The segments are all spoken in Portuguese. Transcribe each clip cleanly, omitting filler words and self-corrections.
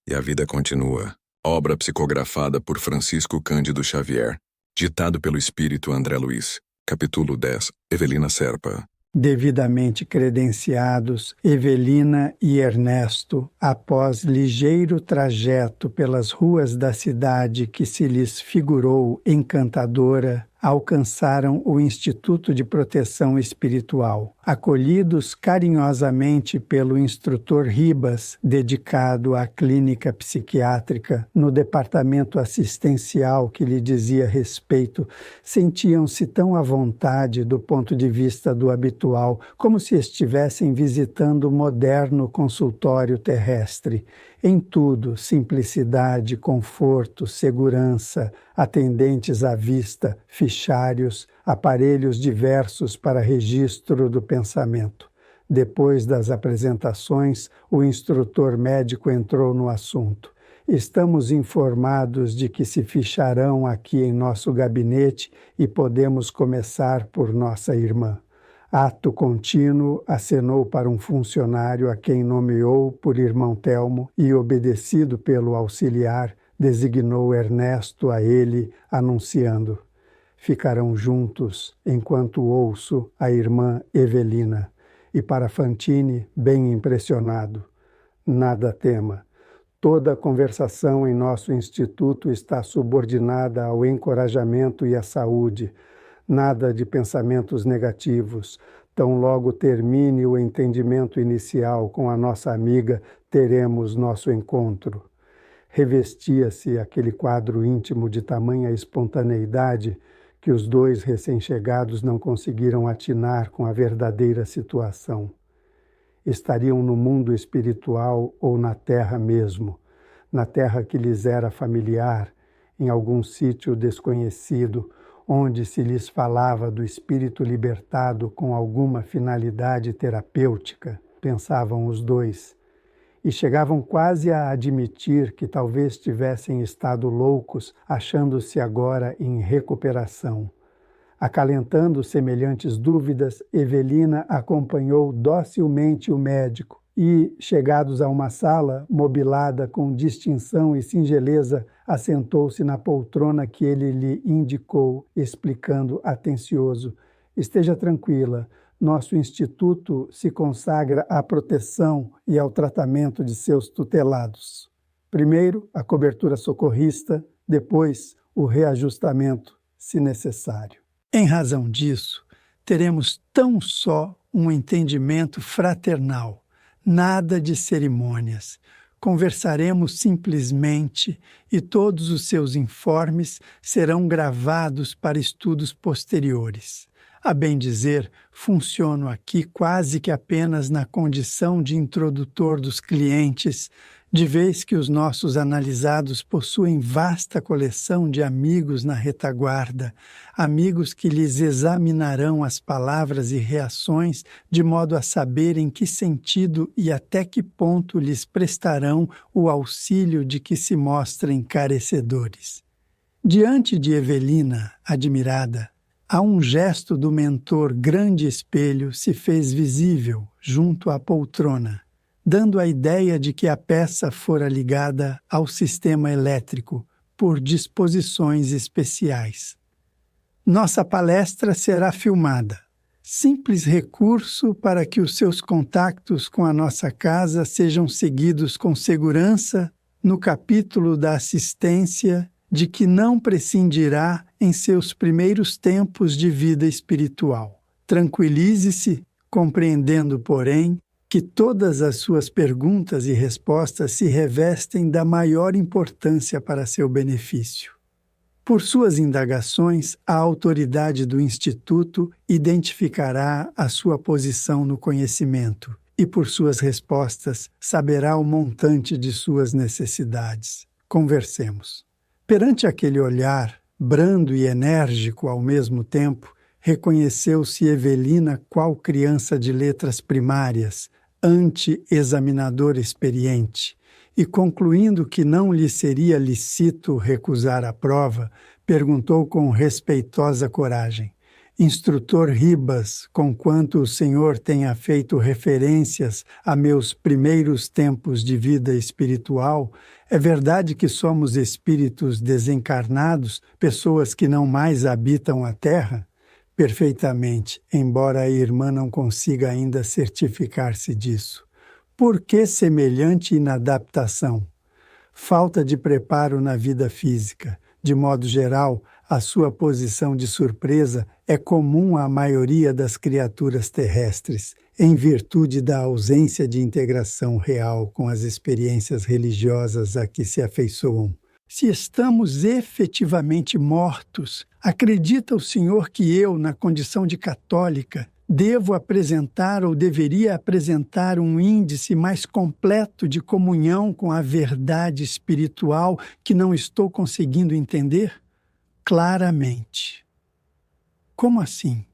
E a vida continua. Obra psicografada por Francisco Cândido Xavier. Ditado pelo espírito André Luiz. Capítulo 10. Evelina Serpa. Devidamente credenciados, Evelina e Ernesto, após ligeiro trajeto pelas ruas da cidade que se lhes figurou encantadora, alcançaram o Instituto de Proteção Espiritual, acolhidos carinhosamente pelo instrutor Ribas, dedicado à clínica psiquiátrica, no departamento assistencial que lhe dizia respeito. Sentiam-se tão à vontade do ponto de vista do habitual, como se estivessem visitando o moderno consultório terrestre. Em tudo, simplicidade, conforto, segurança, atendentes à vista, fichários, aparelhos diversos para registro do pensamento. Depois das apresentações, o instrutor médico entrou no assunto. Estamos informados de que se ficharão aqui em nosso gabinete e podemos começar por nossa irmã. Ato contínuo, acenou para um funcionário a quem nomeou por irmão Telmo e, obedecido pelo auxiliar, designou Ernesto a ele, anunciando: ficarão juntos enquanto ouço a irmã Evelina. E para Fantini, bem impressionado: nada tema. Toda a conversação em nosso instituto está subordinada ao encorajamento e à saúde. Nada de pensamentos negativos. Tão logo termine o entendimento inicial com a nossa amiga, teremos nosso encontro. Revestia-se aquele quadro íntimo de tamanha espontaneidade que os dois recém-chegados não conseguiram atinar com a verdadeira situação. Estariam no mundo espiritual ou na terra mesmo, na terra que lhes era familiar, em algum sítio desconhecido, onde se lhes falava do espírito libertado com alguma finalidade terapêutica, pensavam os dois, e chegavam quase a admitir que talvez tivessem estado loucos, achando-se agora em recuperação. Acalentando semelhantes dúvidas, Evelina acompanhou docilmente o médico e, chegados a uma sala mobilada com distinção e singeleza, assentou-se na poltrona que ele lhe indicou, explicando atencioso: esteja tranquila, nosso instituto se consagra à proteção e ao tratamento de seus tutelados. Primeiro, a cobertura socorrista, depois, o reajustamento, se necessário. Em razão disso, teremos tão só um entendimento fraternal, nada de cerimônias. Conversaremos simplesmente e todos os seus informes serão gravados para estudos posteriores. A bem dizer, funciono aqui quase que apenas na condição de introdutor dos clientes, de vez que os nossos analisados possuem vasta coleção de amigos na retaguarda, amigos que lhes examinarão as palavras e reações de modo a saber em que sentido e até que ponto lhes prestarão o auxílio de que se mostrem carecedores. Diante de Evelina, admirada, a um gesto do mentor grande espelho se fez visível junto à poltrona, dando a ideia de que a peça fora ligada ao sistema elétrico por disposições especiais. Nossa palestra será filmada. Simples recurso para que os seus contactos com a nossa casa sejam seguidos com segurança no capítulo da assistência de que não prescindirá em seus primeiros tempos de vida espiritual. Tranquilize-se, compreendendo, porém, que todas as suas perguntas e respostas se revestem da maior importância para seu benefício. Por suas indagações, a autoridade do Instituto identificará a sua posição no conhecimento e, por suas respostas, saberá o montante de suas necessidades. Conversemos. Perante aquele olhar, brando e enérgico ao mesmo tempo, reconheceu-se Evelina qual criança de letras primárias, ante-examinador experiente, e concluindo que não lhe seria lícito recusar a prova, perguntou com respeitosa coragem: Instrutor Ribas, conquanto o Senhor tenha feito referências a meus primeiros tempos de vida espiritual, é verdade que somos espíritos desencarnados, pessoas que não mais habitam a Terra? Perfeitamente, embora a irmã não consiga ainda certificar-se disso. Por que semelhante inadaptação? Falta de preparo na vida física. De modo geral, a sua posição de surpresa é comum à maioria das criaturas terrestres, em virtude da ausência de integração real com as experiências religiosas a que se afeiçoam. Se estamos efetivamente mortos, acredita o Senhor que eu, na condição de católica, devo apresentar ou deveria apresentar um índice mais completo de comunhão com a verdade espiritual que não estou conseguindo entender? Claramente. Como assim?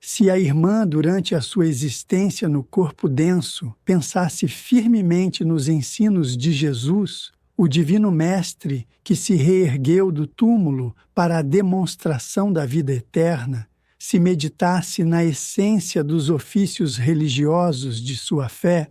Se a irmã, durante a sua existência no corpo denso, pensasse firmemente nos ensinos de Jesus, o Divino Mestre que se reergueu do túmulo para a demonstração da vida eterna, se meditasse na essência dos ofícios religiosos de sua fé,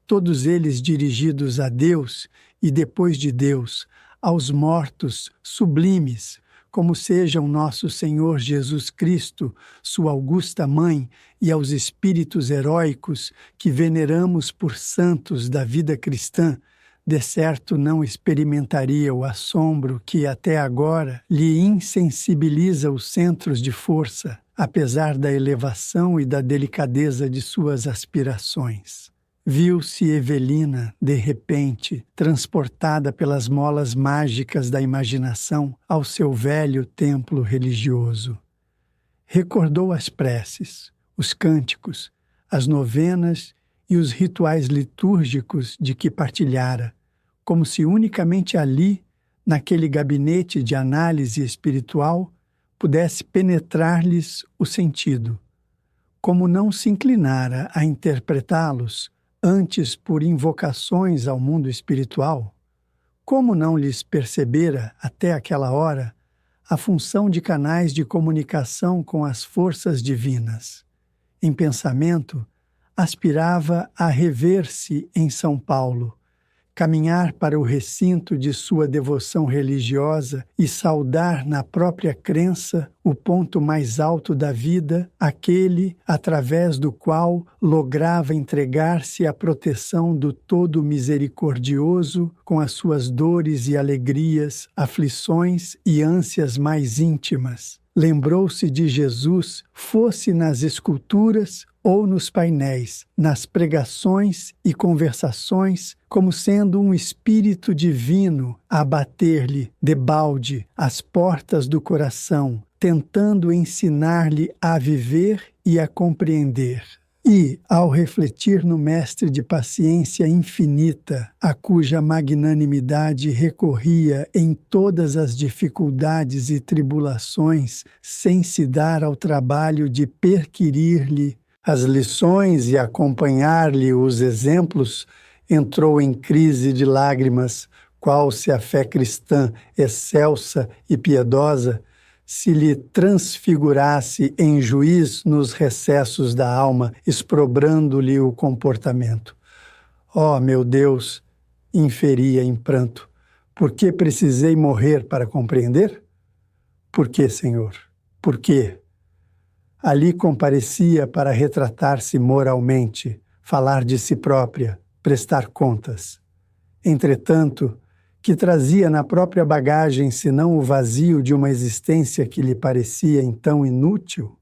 todos eles dirigidos a Deus e, depois de Deus, aos mortos sublimes, como sejam nosso Senhor Jesus Cristo, sua augusta Mãe, e aos espíritos heróicos que veneramos por santos da vida cristã, de certo não experimentaria o assombro que até agora lhe insensibiliza os centros de força, apesar da elevação e da delicadeza de suas aspirações. Viu-se Evelina, de repente, transportada pelas molas mágicas da imaginação ao seu velho templo religioso. Recordou as preces, os cânticos, as novenas e os rituais litúrgicos de que partilhara, como se unicamente ali, naquele gabinete de análise espiritual, pudesse penetrar-lhes o sentido. Como não se inclinara a interpretá-los, antes por invocações ao mundo espiritual, como não lhes percebera, até aquela hora, a função de canais de comunicação com as forças divinas. Em pensamento, aspirava a rever-se em São Paulo, caminhar para o recinto de sua devoção religiosa e saudar na própria crença o ponto mais alto da vida, aquele através do qual lograva entregar-se à proteção do Todo Misericordioso com as suas dores e alegrias, aflições e ânsias mais íntimas. Lembrou-se de Jesus, fosse nas esculturas ou nos painéis, nas pregações e conversações, como sendo um espírito divino a bater-lhe, debalde, às portas do coração, tentando ensinar-lhe a viver e a compreender. E, ao refletir no mestre de paciência infinita, a cuja magnanimidade recorria em todas as dificuldades e tribulações, sem se dar ao trabalho de perquirir-lhe as lições e acompanhar-lhe os exemplos, entrou em crise de lágrimas, qual se a fé cristã, excelsa e piedosa, se lhe transfigurasse em juiz nos recessos da alma, exprobrando-lhe o comportamento. Ó, meu Deus, inferia em pranto, por que precisei morrer para compreender? Por que, Senhor? Por quê? Ali comparecia para retratar-se moralmente, falar de si própria, prestar contas. Entretanto, que trazia na própria bagagem senão o vazio de uma existência que lhe parecia então inútil?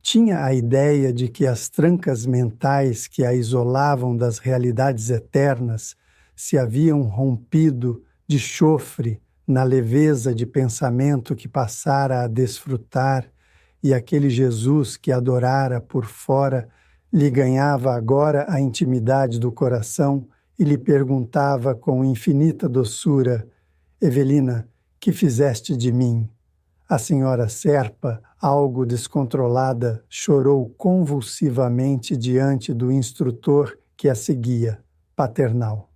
Tinha a ideia de que as trancas mentais que a isolavam das realidades eternas se haviam rompido de chofre na leveza de pensamento que passara a desfrutar, e aquele Jesus que adorara por fora lhe ganhava agora a intimidade do coração e lhe perguntava com infinita doçura: Evelina, que fizeste de mim? A senhora Serpa, algo descontrolada, chorou convulsivamente diante do instrutor que a seguia, paternal.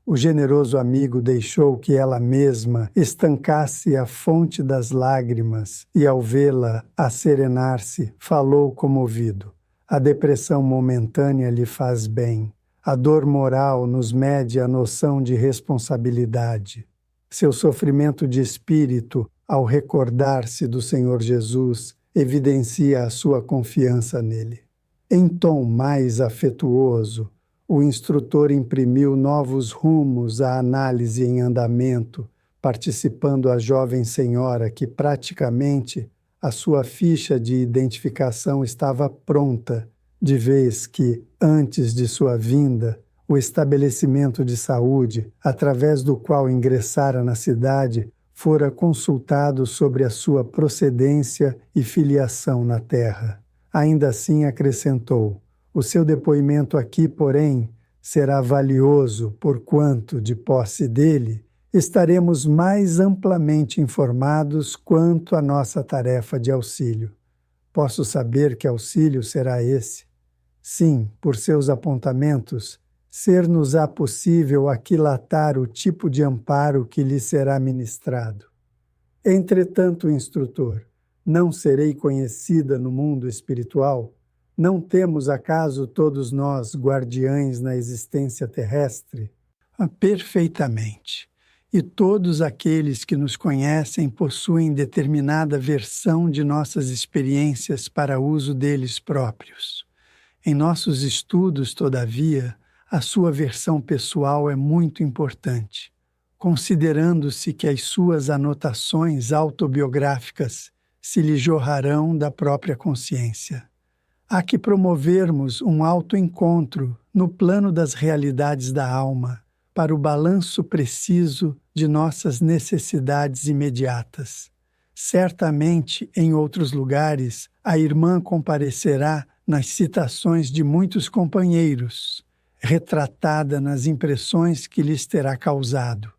O generoso amigo deixou que ela mesma estancasse a fonte das lágrimas e, ao vê-la asserenar-se, falou comovido. A depressão momentânea lhe faz bem. A dor moral nos mede a noção de responsabilidade. Seu sofrimento de espírito, ao recordar-se do Senhor Jesus, evidencia a sua confiança nele. Em tom mais afetuoso, o instrutor imprimiu novos rumos à análise em andamento, participando a jovem senhora que praticamente a sua ficha de identificação estava pronta, de vez que, antes de sua vinda, o estabelecimento de saúde, através do qual ingressara na cidade, fora consultado sobre a sua procedência e filiação na terra. Ainda assim acrescentou: o seu depoimento aqui, porém, será valioso, porquanto, de posse dele, estaremos mais amplamente informados quanto à nossa tarefa de auxílio. Posso saber que auxílio será esse? Sim, por seus apontamentos, ser-nos-á possível aquilatar o tipo de amparo que lhe será ministrado. Entretanto, instrutor, não serei conhecida no mundo espiritual? Não temos, acaso, todos nós guardiães na existência terrestre? Perfeitamente. E todos aqueles que nos conhecem possuem determinada versão de nossas experiências para uso deles próprios. Em nossos estudos, todavia, a sua versão pessoal é muito importante, considerando-se que as suas anotações autobiográficas se lhe jorrarão da própria consciência. Há que promovermos um autoencontro no plano das realidades da alma, para o balanço preciso de nossas necessidades imediatas. Certamente, em outros lugares, a irmã comparecerá nas citações de muitos companheiros, retratada nas impressões que lhes terá causado.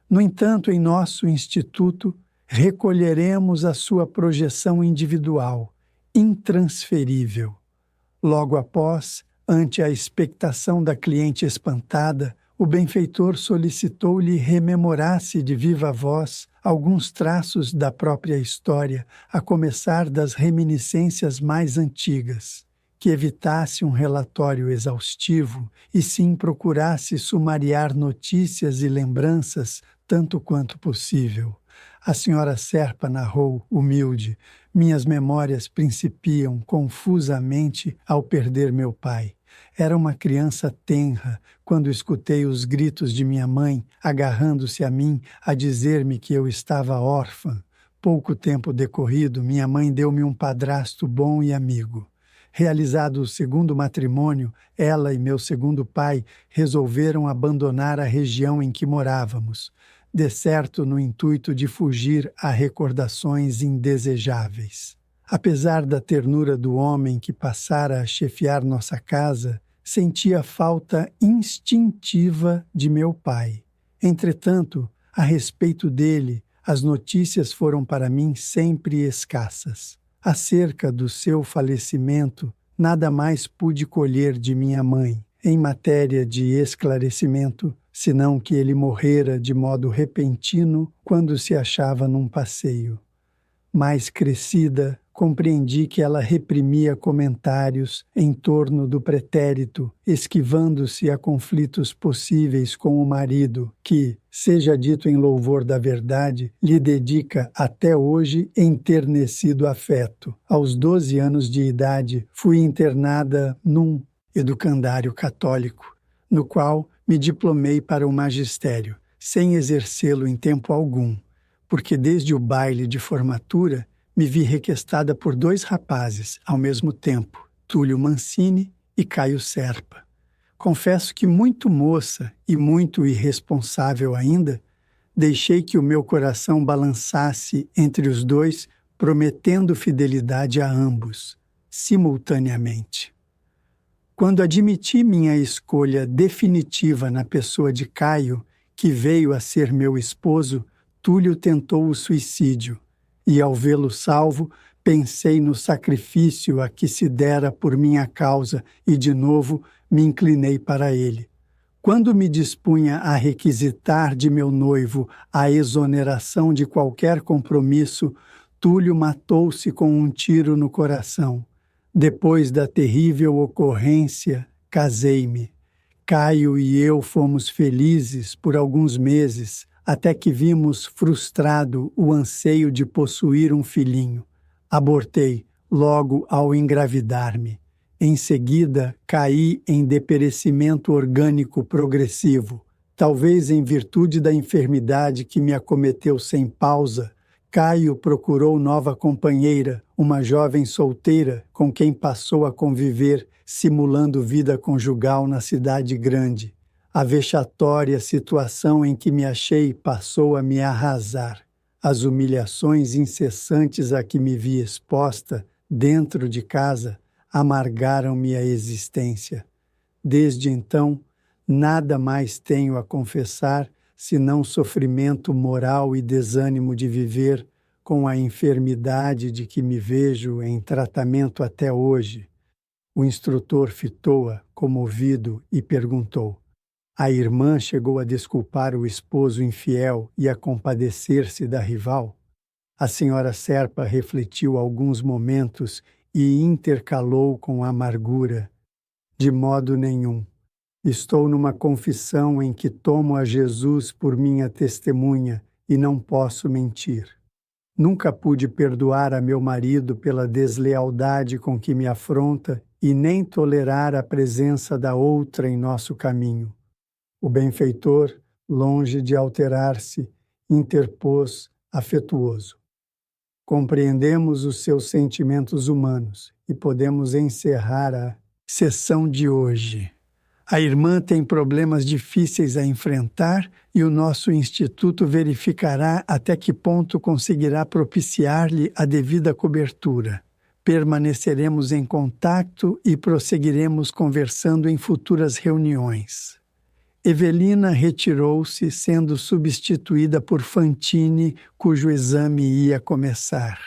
No entanto, em nosso instituto, recolheremos a sua projeção individual, intransferível. Logo após, ante a expectação da cliente espantada, o benfeitor solicitou-lhe rememorasse de viva voz alguns traços da própria história, a começar das reminiscências mais antigas, que evitasse um relatório exaustivo e sim procurasse sumariar notícias e lembranças tanto quanto possível. A senhora Serpa narrou, humilde: minhas memórias principiam confusamente ao perder meu pai. Era uma criança tenra quando escutei os gritos de minha mãe, agarrando-se a mim, a dizer-me que eu estava órfã. Pouco tempo decorrido, minha mãe deu-me um padrasto bom e amigo. Realizado o segundo matrimônio, ela e meu segundo pai resolveram abandonar a região em que morávamos, de certo no intuito de fugir a recordações indesejáveis. Apesar da ternura do homem que passara a chefiar nossa casa, sentia falta instintiva de meu pai. Entretanto, a respeito dele, as notícias foram para mim sempre escassas. Acerca do seu falecimento, nada mais pude colher de minha mãe, em matéria de esclarecimento, senão que ele morrera de modo repentino quando se achava num passeio. Mais crescida, compreendi que ela reprimia comentários em torno do pretérito, esquivando-se a conflitos possíveis com o marido, que, seja dito em louvor da verdade, lhe dedica até hoje enternecido afeto. Aos 12 anos de idade, fui internada num educandário católico, no qual me diplomei para o magistério, sem exercê-lo em tempo algum, porque desde o baile de formatura me vi requestada por 2 rapazes, ao mesmo tempo, Túlio Mancini e Caio Serpa. Confesso que muito moça e muito irresponsável ainda, deixei que o meu coração balançasse entre os dois, prometendo fidelidade a ambos, simultaneamente. Quando admiti minha escolha definitiva na pessoa de Caio, que veio a ser meu esposo, Túlio tentou o suicídio, e ao vê-lo salvo, pensei no sacrifício a que se dera por minha causa e, de novo, me inclinei para ele. Quando me dispunha a requisitar de meu noivo a exoneração de qualquer compromisso, Túlio matou-se com um tiro no coração. Depois da terrível ocorrência, casei-me. Caio e eu fomos felizes por alguns meses, até que vimos frustrado o anseio de possuir um filhinho. Abortei logo ao engravidar-me. Em seguida, caí em deperecimento orgânico progressivo. Talvez em virtude da enfermidade que me acometeu sem pausa, Caio procurou nova companheira, uma jovem solteira com quem passou a conviver, simulando vida conjugal na cidade grande. A vexatória situação em que me achei passou a me arrasar. As humilhações incessantes a que me vi exposta, dentro de casa, amargaram-me a existência. Desde então, nada mais tenho a confessar senão sofrimento moral e desânimo de viver com a enfermidade de que me vejo em tratamento até hoje. O instrutor fitou-a, comovido, e perguntou: a irmã chegou a desculpar o esposo infiel e a compadecer-se da rival? A senhora Serpa refletiu alguns momentos e intercalou com amargura: de modo nenhum. Estou numa confissão em que tomo a Jesus por minha testemunha e não posso mentir. Nunca pude perdoar a meu marido pela deslealdade com que me afronta e nem tolerar a presença da outra em nosso caminho. O benfeitor, longe de alterar-se, interpôs afetuoso: compreendemos os seus sentimentos humanos e podemos encerrar a sessão de hoje. A irmã tem problemas difíceis a enfrentar e o nosso instituto verificará até que ponto conseguirá propiciar-lhe a devida cobertura. Permaneceremos em contato e prosseguiremos conversando em futuras reuniões. Evelina retirou-se, sendo substituída por Fantine, cujo exame ia começar.